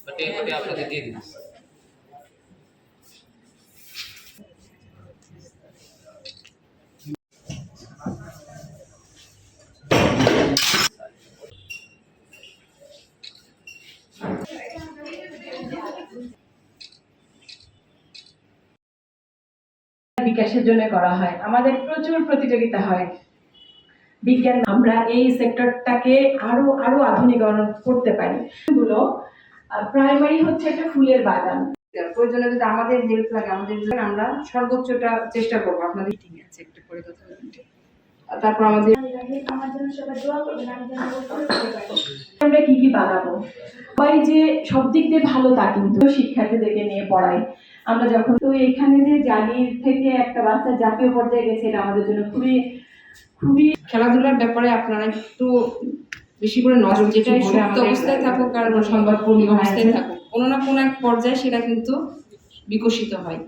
আপনাকে দিয়ে দিন। বিকাশের জন্য করা হয়। আমাদের প্রচুর প্রতিযোগিতা হয় বিজ্ঞান। আমরা এই সেক্টরটাকে আরো আরো আধুনিকরণ করতে পারি। গুলো প্রাইমারি হচ্ছে একটা ফুলের বাগান। প্রয়োজনে যদি আমাদের হেল্প লাগে, আমাদের আমরা সর্বোচ্চটা চেষ্টা করবো। আপনাদের ঠিক আছে, একটা করে কথা বলবেন। তারপর আমাদের আমার জন্য সবাই দোয়া করবেন, আমি যেন আমরা কি কি বানাবো। সবাই যে সব দিক দিয়ে ভালো তা কিন্তু শিক্ষার্থীদেরকে নিয়ে পড়াই। আমরা যখন তো এখানে যে জালির থেকে একটা বাচ্চা জাতীয় পর্যায়ে গেছে, এটা আমাদের জন্য খুবই খুবই। খেলাধুলার ব্যাপারে আপনারা একটু বেশি করে নজর, যেটা সুপ্ত অবস্থায় থাকুক আর সংবাদপূর্ণ অবস্থায় থাকুক, কোনো না কোনো এক পর্যায়ে সেটা কিন্তু বিকশিত হয়।